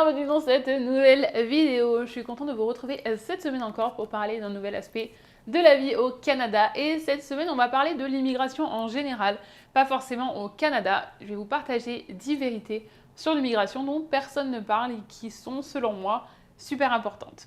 bienvenue dans cette nouvelle vidéo. Je suis contente de vous retrouver cette semaine encore pour parler d'un nouvel aspect de la vie au Canada. Et cette semaine, on va parler de l'immigration en général, pas forcément au Canada. Je vais vous partager 10 vérités sur l'immigration dont personne ne parle et qui sont, selon moi, super importantes.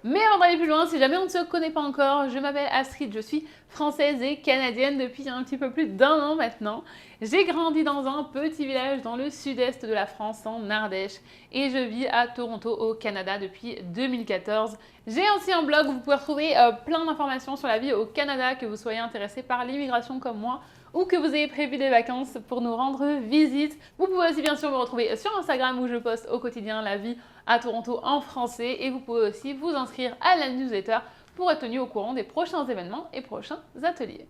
Mais avant d'aller plus loin, si jamais on ne se connaît pas encore, je m'appelle Astrid, je suis française et canadienne depuis un petit peu plus d'1 an maintenant. J'ai grandi dans un petit village dans le sud-est de la France, en Ardèche, et je vis à Toronto, au Canada, depuis 2014. J'ai aussi un blog où vous pouvez retrouver plein d'informations sur la vie au Canada, que vous soyez intéressé par l'immigration comme moi, ou que vous ayez prévu des vacances pour nous rendre visite. Vous pouvez aussi bien sûr me retrouver sur Instagram où je poste au quotidien la vie à Toronto en français, et vous pouvez aussi vous inscrire à la newsletter pour être tenu au courant des prochains événements et prochains ateliers.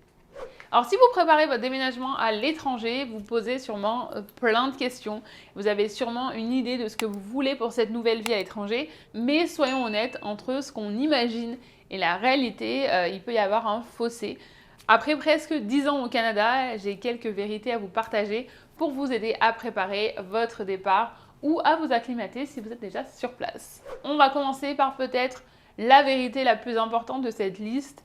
Alors si vous préparez votre déménagement à l'étranger, vous posez sûrement plein de questions. Vous avez sûrement une idée de ce que vous voulez pour cette nouvelle vie à l'étranger, mais soyons honnêtes, entre ce qu'on imagine et la réalité, il peut y avoir un fossé. Après presque 10 ans au Canada, j'ai quelques vérités à vous partager pour vous aider à préparer votre départ ou à vous acclimater si vous êtes déjà sur place. On va commencer par peut-être la vérité la plus importante de cette liste.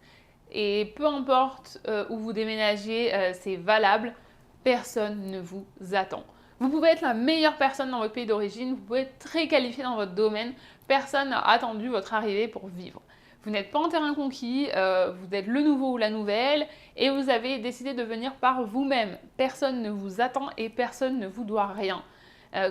Et peu importe où vous déménagez, c'est valable, personne ne vous attend. Vous pouvez être la meilleure personne dans votre pays d'origine, vous pouvez être très qualifié dans votre domaine, personne n'a attendu votre arrivée pour vivre. Vous n'êtes pas en terrain conquis, vous êtes le nouveau ou la nouvelle, et vous avez décidé de venir par vous-même. Personne ne vous attend et personne ne vous doit rien.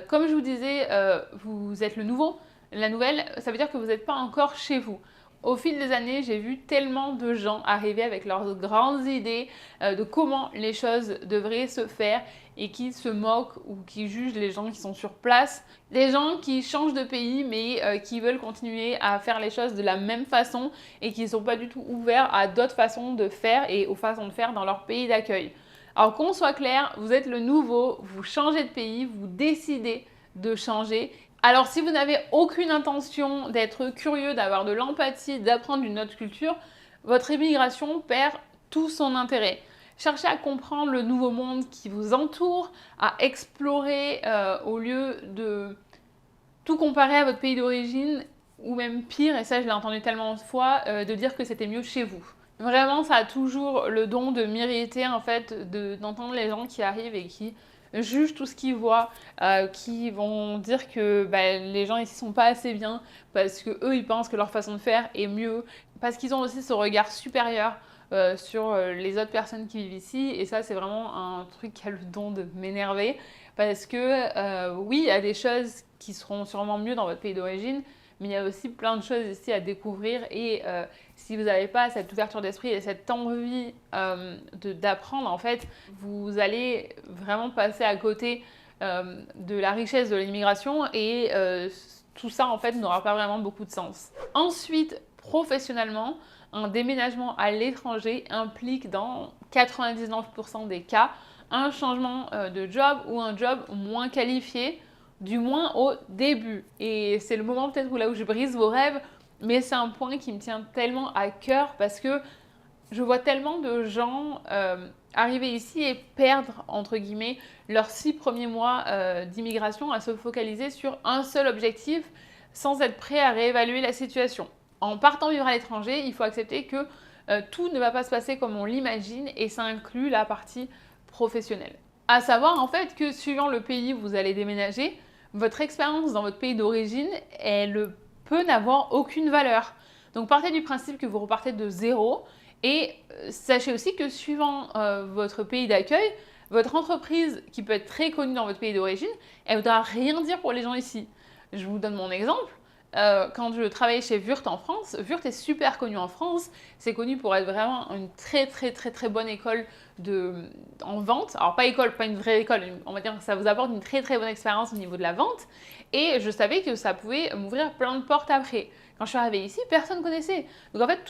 Comme je vous disais, vous êtes le nouveau, la nouvelle, ça veut dire que vous n'êtes pas encore chez vous. Au fil des années, j'ai vu tellement de gens arriver avec leurs grandes idées de comment les choses devraient se faire et qui se moquent ou qui jugent les gens qui sont sur place. Des gens qui changent de pays mais qui veulent continuer à faire les choses de la même façon et qui ne sont pas du tout ouverts à d'autres façons de faire et aux façons de faire dans leur pays d'accueil. Alors qu'on soit clair, vous êtes le nouveau, vous changez de pays, vous décidez de changer. Alors si vous n'avez aucune intention d'être curieux, d'avoir de l'empathie, d'apprendre une autre culture, votre immigration perd tout son intérêt. Cherchez à comprendre le nouveau monde qui vous entoure, à explorer au lieu de tout comparer à votre pays d'origine, ou même pire, et ça je l'ai entendu tellement de fois, de dire que c'était mieux chez vous. Vraiment, ça a toujours le don de m'irriter en fait, d'entendre les gens qui arrivent et qui jugent tout ce qu'ils voient, qui vont dire que les gens ici sont pas assez bien parce que eux ils pensent que leur façon de faire est mieux, parce qu'ils ont aussi ce regard supérieur sur les autres personnes qui vivent ici, et ça c'est vraiment un truc qui a le don de m'énerver parce que oui, il y a des choses qui seront sûrement mieux dans votre pays d'origine, mais il y a aussi plein de choses ici à découvrir, et si vous n'avez pas cette ouverture d'esprit et cette envie d'apprendre, en fait, vous allez vraiment passer à côté de la richesse de l'immigration, et tout ça, en fait, n'aura pas vraiment beaucoup de sens. Ensuite, professionnellement, un déménagement à l'étranger implique dans 99% des cas un changement de job ou un job moins qualifié, du moins au début. Et c'est le moment peut-être où je brise vos rêves, mais c'est un point qui me tient tellement à cœur parce que je vois tellement de gens arriver ici et perdre, entre guillemets, leurs 6 premiers mois d'immigration à se focaliser sur un seul objectif sans être prêt à réévaluer la situation. En partant vivre à l'étranger, il faut accepter que tout ne va pas se passer comme on l'imagine, et ça inclut la partie professionnelle. À savoir en fait que suivant le pays où vous allez déménager, votre expérience dans votre pays d'origine, elle peut n'avoir aucune valeur. Donc partez du principe que vous repartez de zéro, et sachez aussi que suivant votre pays d'accueil, votre entreprise qui peut être très connue dans votre pays d'origine, elle ne voudra rien dire pour les gens ici. Je vous donne mon exemple. Quand je travaillais chez Wurt en France, Wurt est super connu en France, c'est connu pour être vraiment une très bonne école en vente. Alors pas une vraie école, on va dire que ça vous apporte une très bonne expérience au niveau de la vente, et je savais que ça pouvait m'ouvrir plein de portes après. Quand je suis arrivée ici, personne ne connaissait. Donc en fait,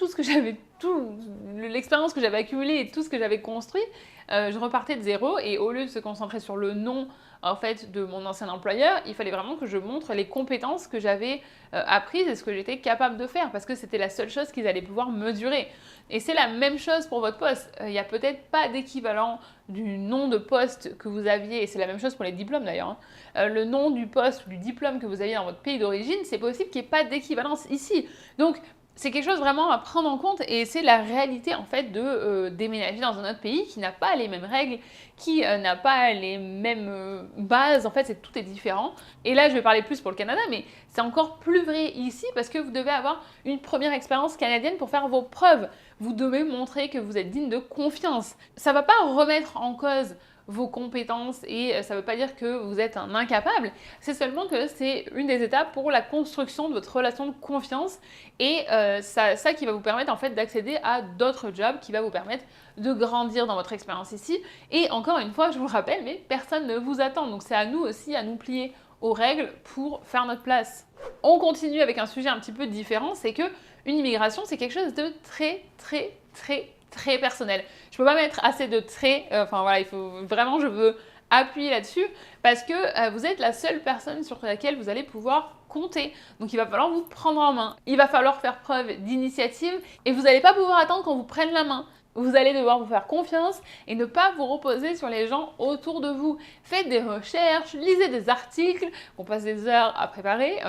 l'expérience que j'avais accumulée et tout ce que j'avais construit, je repartais de zéro, et au lieu de se concentrer sur le nom en fait de mon ancien employeur, il fallait vraiment que je montre les compétences que j'avais apprises et ce que j'étais capable de faire parce que c'était la seule chose qu'ils allaient pouvoir mesurer. Et c'est la même chose pour votre poste. Il n'y a peut-être pas d'équivalent du nom de poste que vous aviez, et c'est la même chose pour les diplômes d'ailleurs, hein. Le nom du poste ou du diplôme que vous aviez dans votre pays d'origine, c'est possible qu'il n'y ait pas d'équivalence ici. Donc, c'est quelque chose vraiment à prendre en compte et c'est la réalité en fait de déménager dans un autre pays qui n'a pas les mêmes règles, qui n'a pas les mêmes bases, en fait tout est différent. Et là je vais parler plus pour le Canada, mais c'est encore plus vrai ici parce que vous devez avoir une première expérience canadienne pour faire vos preuves. Vous devez montrer que vous êtes digne de confiance. Ça ne va pas remettre en cause vos compétences et ça ne veut pas dire que vous êtes un incapable, c'est seulement que c'est une des étapes pour la construction de votre relation de confiance et ça qui va vous permettre en fait d'accéder à d'autres jobs, qui va vous permettre de grandir dans votre expérience ici. Et encore une fois, je vous le rappelle, mais personne ne vous attend, donc c'est à nous aussi à nous plier aux règles pour faire notre place. On continue avec un sujet un petit peu différent, c'est que une immigration, c'est quelque chose de très personnel. Je peux pas mettre assez de traits, enfin voilà, il faut vraiment, je veux appuyer là-dessus parce que vous êtes la seule personne sur laquelle vous allez pouvoir compter. Donc il va falloir vous prendre en main. Il va falloir faire preuve d'initiative et vous n'allez pas pouvoir attendre qu'on vous prenne la main. Vous allez devoir vous faire confiance et ne pas vous reposer sur les gens autour de vous. Faites des recherches, lisez des articles, on passe des heures à préparer.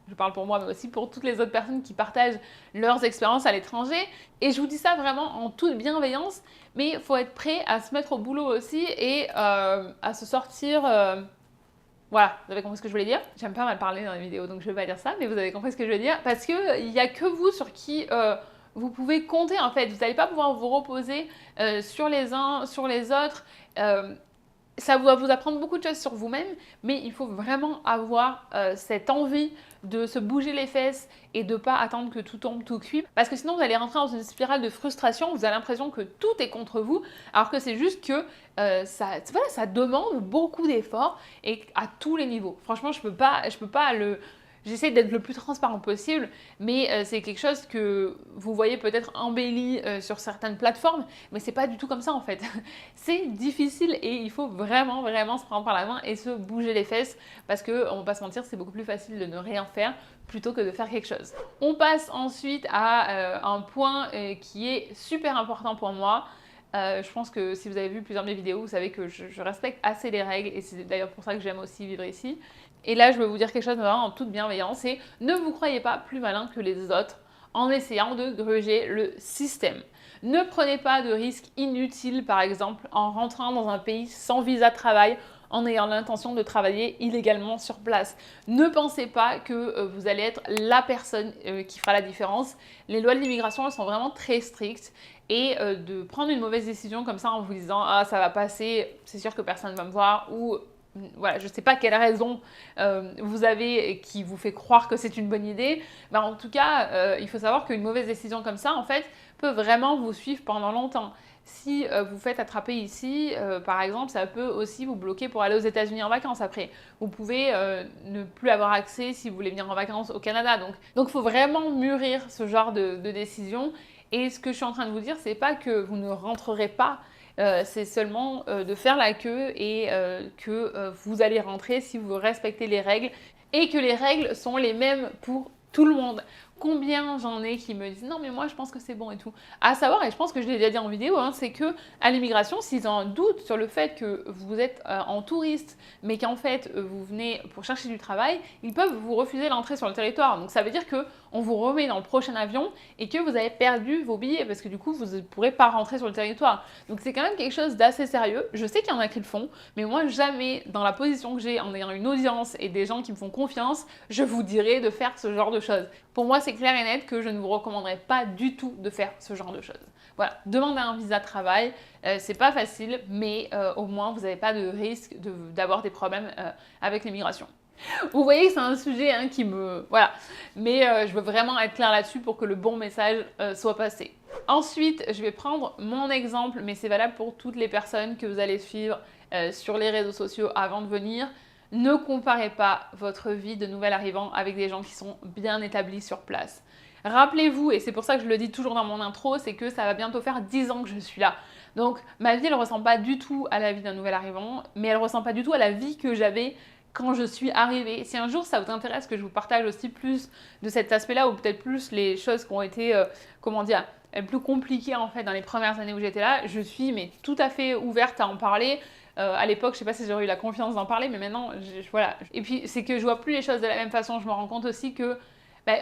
Je parle pour moi, mais aussi pour toutes les autres personnes qui partagent leurs expériences à l'étranger. Et je vous dis ça vraiment en toute bienveillance, mais il faut être prêt à se mettre au boulot aussi et à se sortir... Voilà, vous avez compris ce que je voulais dire. J'aime pas mal parler dans les vidéos, donc je vais pas dire ça, mais vous avez compris ce que je veux dire. Parce qu'il n'y a que vous sur qui... vous pouvez compter en fait, vous n'allez pas pouvoir vous reposer sur les uns, sur les autres. Ça va vous apprendre beaucoup de choses sur vous-même, mais il faut vraiment avoir cette envie de se bouger les fesses et de ne pas attendre que tout tombe tout cuit. Parce que sinon, vous allez rentrer dans une spirale de frustration, vous avez l'impression que tout est contre vous, alors que c'est juste que ça demande beaucoup d'efforts et à tous les niveaux. Franchement, je peux pas le... J'essaie d'être le plus transparent possible, mais c'est quelque chose que vous voyez peut-être embelli sur certaines plateformes, mais c'est pas du tout comme ça en fait. C'est difficile et il faut vraiment se prendre par la main et se bouger les fesses parce que, on va pas se mentir, c'est beaucoup plus facile de ne rien faire plutôt que de faire quelque chose. On passe ensuite à un point qui est super important pour moi. Je pense que si vous avez vu plusieurs de mes vidéos, vous savez que je respecte assez les règles et c'est d'ailleurs pour ça que j'aime aussi vivre ici. Et là, je vais vous dire quelque chose vraiment en toute bienveillance, c'est ne vous croyez pas plus malin que les autres en essayant de gruger le système. Ne prenez pas de risques inutiles, par exemple, en rentrant dans un pays sans visa de travail, en ayant l'intention de travailler illégalement sur place. Ne pensez pas que vous allez être la personne qui fera la différence. Les lois de l'immigration, elles sont vraiment très strictes. Et de prendre une mauvaise décision comme ça en vous disant « Ah, ça va passer, c'est sûr que personne ne va me voir » ou voilà, je ne sais pas quelle raison vous avez qui vous fait croire que c'est une bonne idée. Mais en tout cas, il faut savoir qu'une mauvaise décision comme ça, en fait, peut vraiment vous suivre pendant longtemps. Si vous faites attraper ici, par exemple, ça peut aussi vous bloquer pour aller aux États-Unis en vacances après. Vous pouvez ne plus avoir accès si vous voulez venir en vacances au Canada. Donc il faut vraiment mûrir ce genre de décision. Et ce que je suis en train de vous dire, c'est pas que vous ne rentrerez pas, c'est seulement de faire la queue et que vous allez rentrer si vous respectez les règles et que les règles sont les mêmes pour tout le monde. Combien j'en ai qui me disent non mais moi je pense que c'est bon et tout. À savoir, et je pense que je l'ai déjà dit en vidéo, hein, c'est que à l'immigration, s'ils ont un doute sur le fait que vous êtes en touriste, mais qu'en fait vous venez pour chercher du travail, ils peuvent vous refuser l'entrée sur le territoire. Donc ça veut dire que on vous remet dans le prochain avion et que vous avez perdu vos billets parce que du coup vous ne pourrez pas rentrer sur le territoire. Donc c'est quand même quelque chose d'assez sérieux. Je sais qu'il y en a qui le font, mais moi jamais dans la position que j'ai en ayant une audience et des gens qui me font confiance, je vous dirais de faire ce genre de choses. Pour moi, c'est clair et net que je ne vous recommanderais pas du tout de faire ce genre de choses. Voilà, demandez un visa de travail, c'est pas facile, mais au moins vous n'avez pas de risque d'avoir des problèmes avec l'immigration. Vous voyez que c'est un sujet hein, qui me... Voilà, mais je veux vraiment être claire là-dessus pour que le bon message soit passé. Ensuite, je vais prendre mon exemple, mais c'est valable pour toutes les personnes que vous allez suivre sur les réseaux sociaux avant de venir. Ne comparez pas votre vie de nouvel arrivant avec des gens qui sont bien établis sur place. Rappelez-vous, et c'est pour ça que je le dis toujours dans mon intro, c'est que ça va bientôt faire 10 ans que je suis là. Donc ma vie, elle ressemble pas du tout à la vie d'un nouvel arrivant, mais elle ressemble pas du tout à la vie que j'avais quand je suis arrivée. Si un jour ça vous intéresse que je vous partage aussi plus de cet aspect-là, ou peut-être plus les choses qui ont été, comment dire, plus compliquées en fait dans les premières années où j'étais là, je suis mais tout à fait ouverte à en parler. À l'époque, je sais pas si j'aurais eu la confiance d'en parler, mais maintenant, voilà. Et puis, c'est que je vois plus les choses de la même façon. Je me rends compte aussi que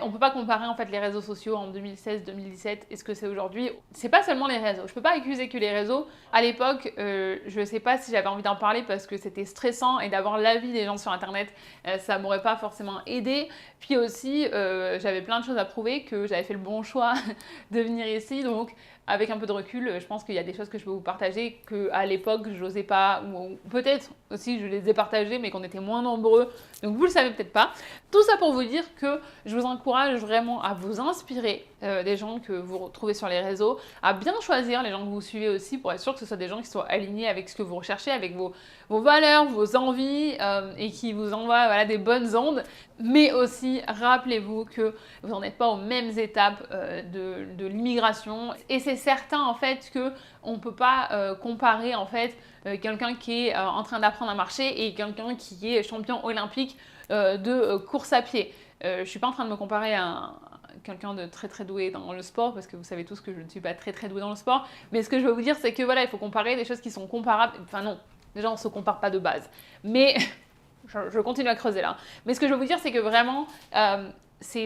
on peut pas comparer en fait les réseaux sociaux en 2016-2017 et ce que c'est aujourd'hui. C'est pas seulement les réseaux. Je peux pas accuser que les réseaux. À l'époque, je sais pas si j'avais envie d'en parler parce que c'était stressant et d'avoir l'avis des gens sur Internet, ça m'aurait pas forcément aidé. Puis aussi, j'avais plein de choses à prouver que j'avais fait le bon choix de venir ici. Donc, avec un peu de recul, je pense qu'il y a des choses que je peux vous partager qu'à l'époque, je n'osais pas, ou peut-être aussi je les ai partagées, mais qu'on était moins nombreux. Donc vous le savez peut-être pas. Tout ça pour vous dire que je vous encourage vraiment à vous inspirer des gens que vous retrouvez sur les réseaux, à bien choisir les gens que vous suivez aussi pour être sûr que ce soit des gens qui soient alignés avec ce que vous recherchez, avec vos valeurs, vos envies et qui vous envoient voilà, des bonnes ondes. Mais aussi, rappelez-vous que vous n'en êtes pas aux mêmes étapes de l'immigration. Et c'est certain en fait que on ne peut pas comparer en fait quelqu'un qui est en train d'apprendre à marcher et quelqu'un qui est champion olympique de course à pied. Je ne suis pas en train de me comparer à quelqu'un de très très doué dans le sport, parce que vous savez tous que je ne suis pas très très douée dans le sport, mais ce que je veux vous dire, c'est que voilà, il faut comparer des choses qui sont comparables, enfin non, déjà on ne se compare pas de base, mais je continue à creuser là, mais ce que je veux vous dire, c'est que vraiment, ça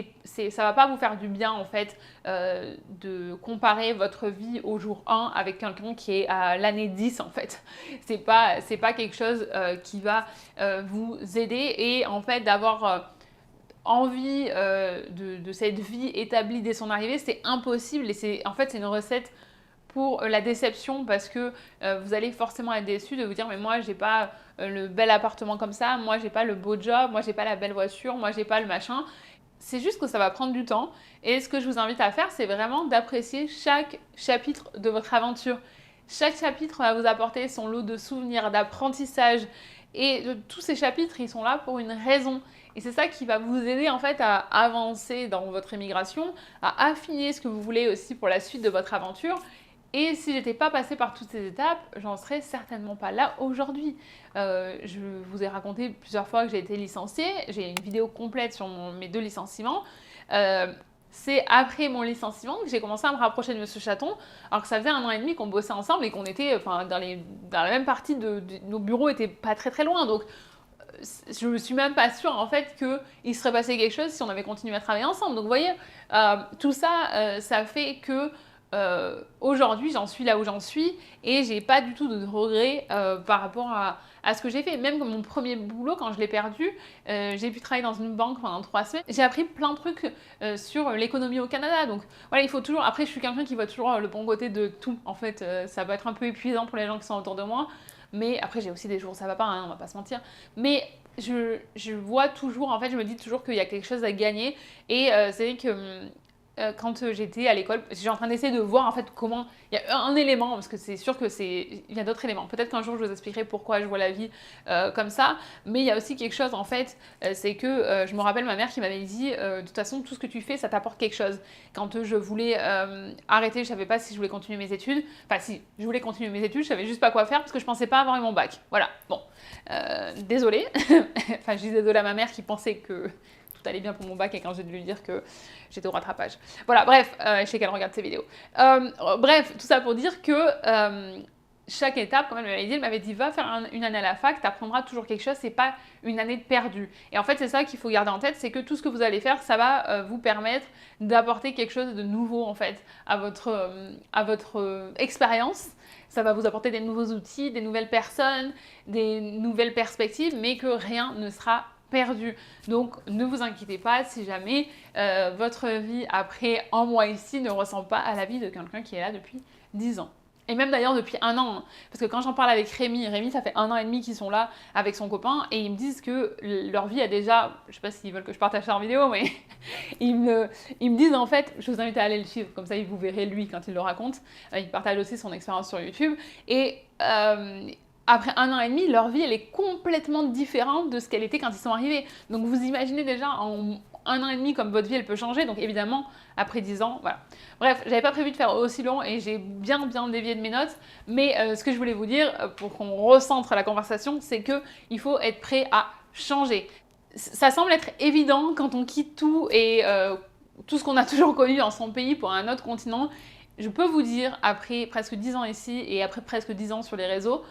va pas vous faire du bien en fait de comparer votre vie au jour 1 avec quelqu'un qui est à l'année 10 en fait. C'est pas quelque chose qui va vous aider, et en fait d'avoir envie de cette vie établie dès son arrivée, c'est impossible, et en fait c'est une recette pour la déception, parce que vous allez forcément être déçu de vous dire mais moi j'ai pas le bel appartement comme ça, moi j'ai pas le beau job, moi j'ai pas la belle voiture, moi j'ai pas le machin. C'est juste que ça va prendre du temps, et ce que je vous invite à faire, c'est vraiment d'apprécier chaque chapitre de votre aventure. Chaque chapitre va vous apporter son lot de souvenirs, d'apprentissage, et tous ces chapitres, ils sont là pour une raison. Et c'est ça qui va vous aider en fait à avancer dans votre émigration, à affiner ce que vous voulez aussi pour la suite de votre aventure. Et si j'étais pas passée par toutes ces étapes, j'en serais certainement pas là aujourd'hui. Je vous ai raconté plusieurs fois que j'ai été licenciée. J'ai une vidéo complète sur mes 2 licenciements. C'est après mon licenciement que j'ai commencé à me rapprocher de Monsieur Chaton, alors que ça faisait 1 an et demi qu'on bossait ensemble et qu'on était dans la même partie nos bureaux étaient pas très très loin. Donc je ne suis même pas sûre en fait qu'il serait passé quelque chose si on avait continué à travailler ensemble. Donc vous voyez, tout ça, ça fait que aujourd'hui j'en suis là où j'en suis, et j'ai pas du tout de regrets par rapport à ce que j'ai fait. Même mon premier boulot, quand je l'ai perdu, j'ai pu travailler dans une banque pendant 3 semaines. J'ai appris plein de trucs sur l'économie au Canada. Donc voilà, il faut toujours... Après, je suis quelqu'un qui voit toujours le bon côté de tout. En fait, ça peut être un peu épuisant pour les gens qui sont autour de moi. Mais après, j'ai aussi des jours où ça va pas, hein, on va pas se mentir. Mais je vois toujours, en fait, je me dis toujours qu'il y a quelque chose à gagner. Et c'est vrai que quand j'étais à l'école, j'étais en train d'essayer de voir en fait comment... Il y a un élément, parce que c'est sûr que il y a d'autres éléments. Peut-être qu'un jour je vous expliquerai pourquoi je vois la vie comme ça, mais il y a aussi quelque chose en fait, c'est que je me rappelle ma mère qui m'avait dit de toute façon tout ce que tu fais ça t'apporte quelque chose. Quand je voulais arrêter, je savais pas si je voulais continuer mes études, enfin si je voulais continuer mes études, je savais juste pas quoi faire parce que je pensais pas avoir eu mon bac. Voilà, bon, désolée, enfin je dis désolée à ma mère qui pensait que tout allait bien pour mon bac, et quand j'ai dû lui dire que j'étais au rattrapage. Voilà, bref, je sais qu'elle regarde ces vidéos. Bref, tout ça pour dire que chaque étape, comme elle m'avait dit, va faire une année à la fac, tu apprendras toujours quelque chose, c'est pas une année de perdu. Et en fait, c'est ça qu'il faut garder en tête, c'est que tout ce que vous allez faire, ça va vous permettre d'apporter quelque chose de nouveau, en fait, à votre expérience. Ça va vous apporter des nouveaux outils, des nouvelles personnes, des nouvelles perspectives, mais que rien ne sera perdu. Donc ne vous inquiétez pas si jamais votre vie après 1 mois ici ne ressemble pas à la vie de quelqu'un qui est là depuis 10 ans. Et même d'ailleurs depuis 1 an, hein, parce que quand j'en parle avec Rémi, ça fait 1 an et demi qu'ils sont là avec son copain, et ils me disent que leur vie a déjà, je sais pas s'ils veulent que je partage ça en vidéo, mais ils me disent en fait, je vous invite à aller le suivre, comme ça vous verrez lui quand il le raconte, il partage aussi son expérience sur YouTube, et après 1 an et demi, leur vie, elle est complètement différente de ce qu'elle était quand ils sont arrivés. Donc vous imaginez déjà 1 an et demi, comme votre vie, elle peut changer. Donc évidemment, après 10 ans, voilà. Bref, j'avais pas prévu de faire aussi long et j'ai bien dévié de mes notes. Mais ce que je voulais vous dire, pour qu'on recentre la conversation, c'est qu'il faut être prêt à changer. Ça semble être évident quand on quitte tout et tout ce qu'on a toujours connu dans son pays pour un autre continent. Je peux vous dire, après presque 10 ans ici et après presque 10 ans sur les réseaux,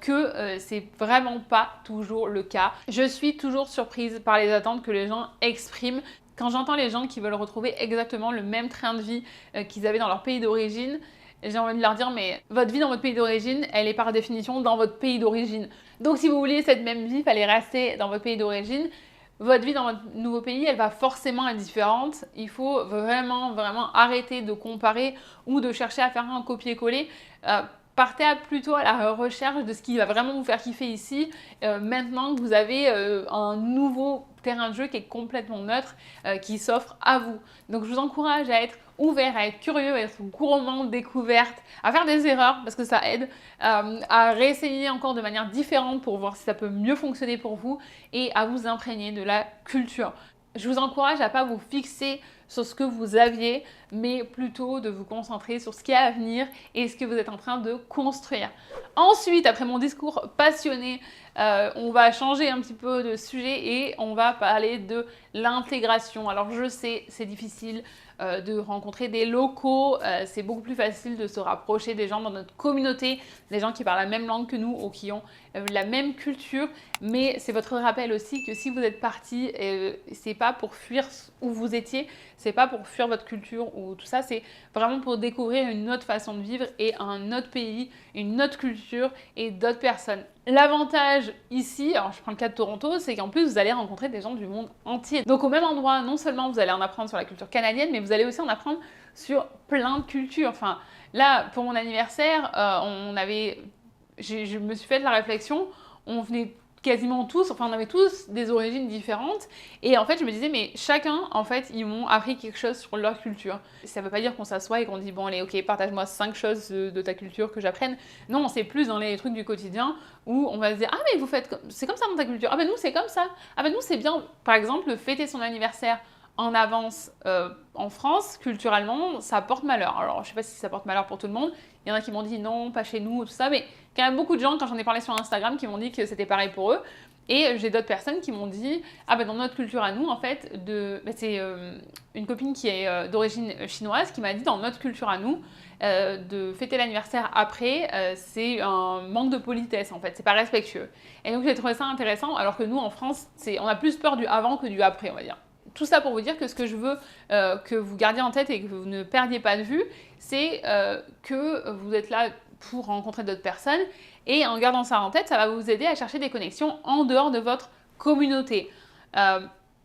que c'est vraiment pas toujours le cas. Je suis toujours surprise par les attentes que les gens expriment. Quand j'entends les gens qui veulent retrouver exactement le même train de vie qu'ils avaient dans leur pays d'origine, j'ai envie de leur dire, mais votre vie dans votre pays d'origine, elle est par définition dans votre pays d'origine. Donc si vous voulez cette même vie, il fallait rester dans votre pays d'origine. Votre vie dans votre nouveau pays, elle va forcément être différente. Il faut vraiment arrêter de comparer ou de chercher à faire un copier-coller. Partez plutôt à la recherche de ce qui va vraiment vous faire kiffer ici, maintenant que vous avez un nouveau terrain de jeu qui est complètement neutre, qui s'offre à vous. Donc je vous encourage à être ouvert, à être curieux, à être gourmand de découvertes, à faire des erreurs parce que ça aide, à réessayer encore de manière différente pour voir si ça peut mieux fonctionner pour vous et à vous imprégner de la culture. Je vous encourage à ne pas vous fixer sur ce que vous aviez, mais plutôt de vous concentrer sur ce qui est à venir et ce que vous êtes en train de construire. Ensuite, après mon discours passionné, on va changer un petit peu de sujet et on va parler de l'intégration. Alors je sais, c'est difficile de rencontrer des locaux, c'est beaucoup plus facile de se rapprocher des gens dans notre communauté, des gens qui parlent la même langue que nous ou qui ont la même culture, mais c'est votre rappel aussi que si vous êtes parti, c'est pas pour fuir où vous étiez, c'est pas pour fuir votre culture ou tout ça, c'est vraiment pour découvrir une autre façon de vivre et un autre pays, une autre culture et d'autres personnes. L'avantage ici, alors je prends le cas de Toronto, c'est qu'en plus vous allez rencontrer des gens du monde entier. Donc au même endroit, non seulement vous allez en apprendre sur la culture canadienne, mais vous allez aussi en apprendre sur plein de cultures. Enfin, là, pour mon anniversaire, je me suis fait de la réflexion, on venait quasiment tous, enfin on avait tous des origines différentes et en fait je me disais mais chacun en fait ils m'ont appris quelque chose sur leur culture. Ça veut pas dire qu'on s'assoit et qu'on dit bon allez ok partage-moi 5 choses de ta culture que j'apprenne. Non, c'est plus dans les trucs du quotidien où on va se dire ah mais vous faites c'est comme ça dans ta culture, ah ben nous c'est comme ça, ah ben nous c'est bien par exemple fêter son anniversaire en avance en France, culturellement, ça porte malheur. Alors, je sais pas si ça porte malheur pour tout le monde. Il y en a qui m'ont dit non, pas chez nous, tout ça. Mais quand même beaucoup de gens, quand j'en ai parlé sur Instagram, qui m'ont dit que c'était pareil pour eux. Et j'ai d'autres personnes qui m'ont dit ah ben dans notre culture à nous, en fait, c'est une copine qui est d'origine chinoise qui m'a dit dans notre culture à nous, de fêter l'anniversaire après, c'est un manque de politesse en fait, c'est pas respectueux. Et donc j'ai trouvé ça intéressant, alors que nous en France, on a plus peur du avant que du après, on va dire. Tout ça pour vous dire que ce que je veux que vous gardiez en tête et que vous ne perdiez pas de vue, c'est que vous êtes là pour rencontrer d'autres personnes et en gardant ça en tête, ça va vous aider à chercher des connexions en dehors de votre communauté.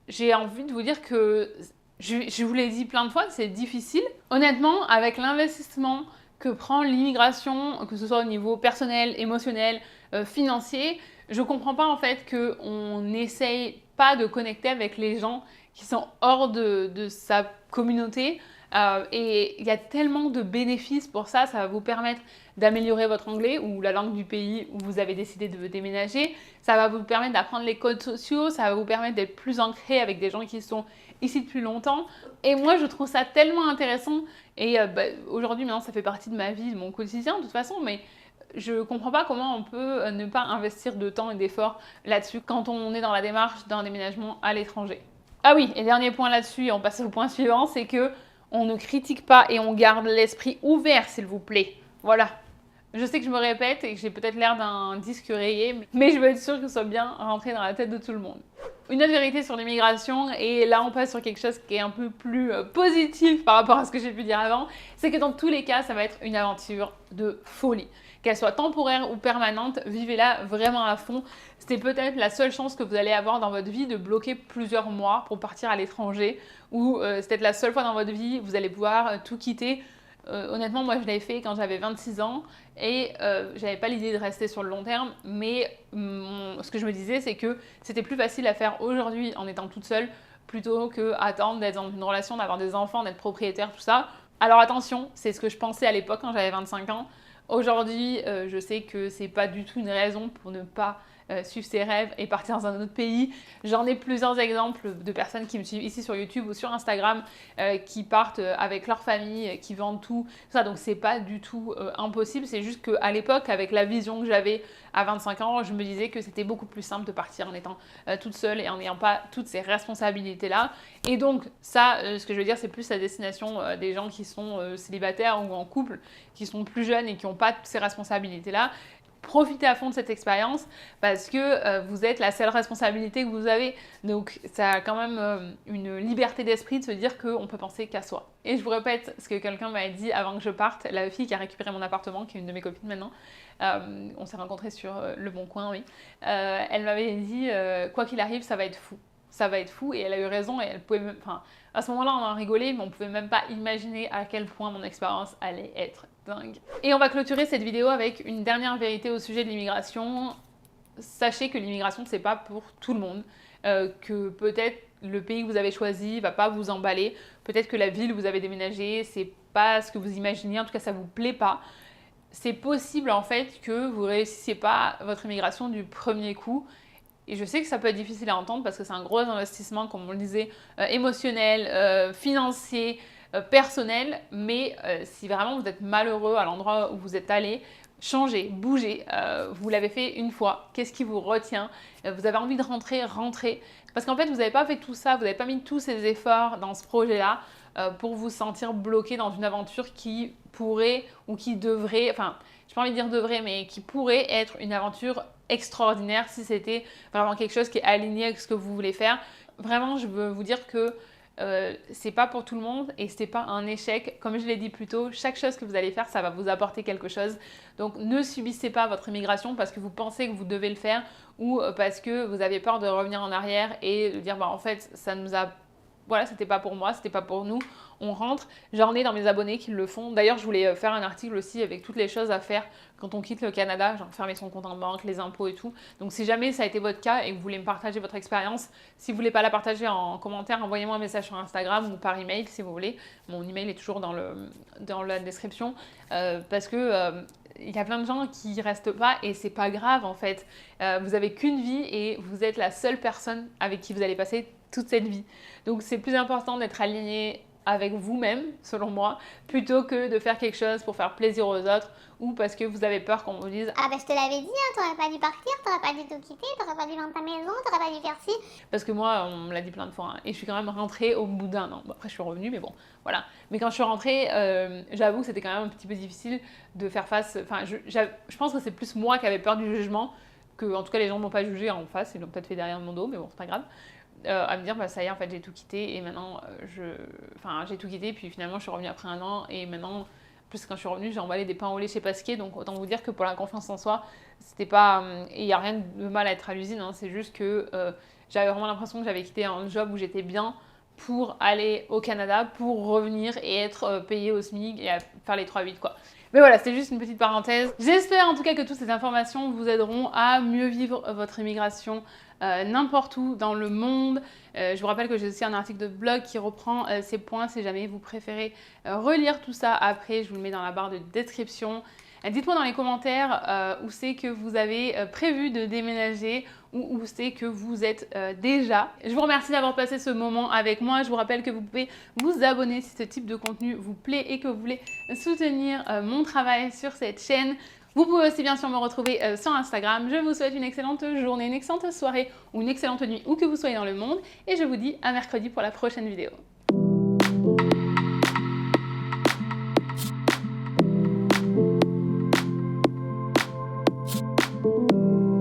J'ai envie de vous dire que, je vous l'ai dit plein de fois, c'est difficile. Honnêtement, avec l'investissement que prend l'immigration, que ce soit au niveau personnel, émotionnel, financier, je comprends pas en fait qu'on n'essaye pas de connecter avec les gens qui sont hors de sa communauté. Et il y a tellement de bénéfices pour ça, ça va vous permettre d'améliorer votre anglais ou la langue du pays où vous avez décidé de déménager, ça va vous permettre d'apprendre les codes sociaux, ça va vous permettre d'être plus ancré avec des gens qui sont ici depuis longtemps. Et moi, je trouve ça tellement intéressant et aujourd'hui, maintenant, ça fait partie de ma vie, de mon quotidien de toute façon, mais je comprends pas comment on peut ne pas investir de temps et d'efforts là-dessus quand on est dans la démarche d'un déménagement à l'étranger. Ah oui, et dernier point là-dessus, et on passe au point suivant, c'est que on ne critique pas et on garde l'esprit ouvert, s'il vous plaît. Voilà. Je sais que je me répète et que j'ai peut-être l'air d'un disque rayé, mais je veux être sûre que ce soit bien rentré dans la tête de tout le monde. Une autre vérité sur l'immigration, et là on passe sur quelque chose qui est un peu plus positif par rapport à ce que j'ai pu dire avant, c'est que dans tous les cas, ça va être une aventure de folie. Qu'elle soit temporaire ou permanente, vivez-la vraiment à fond. C'est peut-être la seule chance que vous allez avoir dans votre vie de bloquer plusieurs mois pour partir à l'étranger, ou c'est peut-être la seule fois dans votre vie où vous allez pouvoir tout quitter. Honnêtement, moi je l'avais fait quand j'avais 26 ans et j'avais pas l'idée de rester sur le long terme, mais ce que je me disais c'est que c'était plus facile à faire aujourd'hui en étant toute seule plutôt que attendre d'être dans une relation, d'avoir des enfants, d'être propriétaire, tout ça. Alors attention, c'est ce que je pensais à l'époque quand j'avais 25 ans. Aujourd'hui, je sais que c'est pas du tout une raison pour ne pas suivre ses rêves et partir dans un autre pays. J'en ai plusieurs exemples de personnes qui me suivent ici sur YouTube ou sur Instagram qui partent avec leur famille, qui vendent tout ça. Donc c'est pas du tout impossible, c'est juste qu'à l'époque, avec la vision que j'avais à 25 ans, je me disais que c'était beaucoup plus simple de partir en étant toute seule et en n'ayant pas toutes ces responsabilités-là. Et donc ça, ce que je veux dire, c'est plus la destination des gens qui sont célibataires ou en couple, qui sont plus jeunes et qui n'ont pas toutes ces responsabilités-là. Profitez à fond de cette expérience parce que vous êtes la seule responsabilité que vous avez. Donc ça a quand même une liberté d'esprit de se dire qu'on peut penser qu'à soi. Et je vous répète ce que quelqu'un m'a dit avant que je parte, la fille qui a récupéré mon appartement, qui est une de mes copines maintenant, on s'est rencontrés sur Le Bon Coin, oui. Elle m'avait dit, quoi qu'il arrive, ça va être fou. Ça va être fou, et elle a eu raison, et elle pouvait même, enfin, à ce moment-là, on en rigolait, mais on pouvait même pas imaginer à quel point mon expérience allait être dingue. Et on va clôturer cette vidéo avec une dernière vérité au sujet de l'immigration. Sachez que l'immigration, c'est pas pour tout le monde, que peut-être le pays que vous avez choisi va pas vous emballer, peut-être que la ville où vous avez déménagé, c'est pas ce que vous imaginez, en tout cas ça vous plaît pas. C'est possible en fait que vous réussissiez pas votre immigration du premier coup. Et je sais que ça peut être difficile à entendre parce que c'est un gros investissement, comme on le disait, émotionnel, financier, personnel. Mais si vraiment vous êtes malheureux à l'endroit où vous êtes allé, changez, bougez. Vous l'avez fait une fois. Qu'est-ce qui vous retient? Vous avez envie de rentrer, rentrez. Parce qu'en fait, vous n'avez pas fait tout ça, vous n'avez pas mis tous ces efforts dans ce projet-là pour vous sentir bloqué dans une aventure qui pourrait ou qui devrait, enfin, j'ai pas envie de dire devrait, mais qui pourrait être une aventure extraordinaire si c'était vraiment quelque chose qui est aligné avec ce que vous voulez faire. Vraiment, je veux vous dire que c'est pas pour tout le monde et c'est pas un échec. Comme je l'ai dit plus tôt, chaque chose que vous allez faire, ça va vous apporter quelque chose. Donc ne subissez pas votre immigration parce que vous pensez que vous devez le faire ou parce que vous avez peur de revenir en arrière et de dire bah en fait ça nous a... Voilà, c'était pas pour moi, c'était pas pour nous, on rentre. J'en ai dans mes abonnés qui le font. D'ailleurs, je voulais faire un article aussi avec toutes les choses à faire quand on quitte le Canada, genre fermer son compte en banque, les impôts et tout. Donc si jamais ça a été votre cas et que vous voulez me partager votre expérience, si vous voulez pas la partager en commentaire, envoyez-moi un message sur Instagram ou par email si vous voulez. Mon email est toujours dans la description parce que... il y a plein de gens qui restent pas et c'est pas grave en fait. Vous avez qu'une vie et vous êtes la seule personne avec qui vous allez passer toute cette vie. Donc c'est plus important d'être aligné avec vous-même, selon moi, plutôt que de faire quelque chose pour faire plaisir aux autres ou parce que vous avez peur qu'on vous dise « Ah ben je te l'avais dit, hein, t'aurais pas dû partir, t'aurais pas dû tout quitter, t'aurais pas dû vendre ta maison, t'aurais pas dû faire ci. » Parce que moi, on me l'a dit plein de fois, hein, et je suis quand même rentrée au bout d'un an. Bon, après, je suis revenue, mais bon, voilà. Mais quand je suis rentrée, j'avoue que c'était quand même un petit peu difficile de faire face... Enfin, je pense que c'est plus moi qui avais peur du jugement, que en tout cas les gens ne m'ont pas jugé en face, ils l'ont peut-être fait derrière mon dos, mais bon, c'est pas grave. À me dire bah ça y est en fait j'ai tout quitté et maintenant j'ai tout quitté puis finalement je suis revenue après un an et maintenant plus quand je suis revenue j'ai emballé des pains au lait chez Pasquier donc autant vous dire que pour la confiance en soi c'était pas et il n'y a rien de mal à être à l'usine hein, c'est juste que j'avais vraiment l'impression que j'avais quitté un job où j'étais bien pour aller au Canada pour revenir et être payée au SMIC et à faire les 3-8 quoi. Mais voilà, c'était juste une petite parenthèse. J'espère en tout cas que toutes ces informations vous aideront à mieux vivre votre immigration n'importe où dans le monde. Je vous rappelle que j'ai aussi un article de blog qui reprend ces points si jamais vous préférez relire tout ça après. Je vous le mets dans la barre de description. Dites-moi dans les commentaires où c'est que vous avez prévu de déménager ou où c'est que vous êtes déjà. Je vous remercie d'avoir passé ce moment avec moi. Je vous rappelle que vous pouvez vous abonner si ce type de contenu vous plaît et que vous voulez soutenir mon travail sur cette chaîne. Vous pouvez aussi bien sûr me retrouver sur Instagram. Je vous souhaite une excellente journée, une excellente soirée ou une excellente nuit où que vous soyez dans le monde. Et je vous dis à mercredi pour la prochaine vidéo.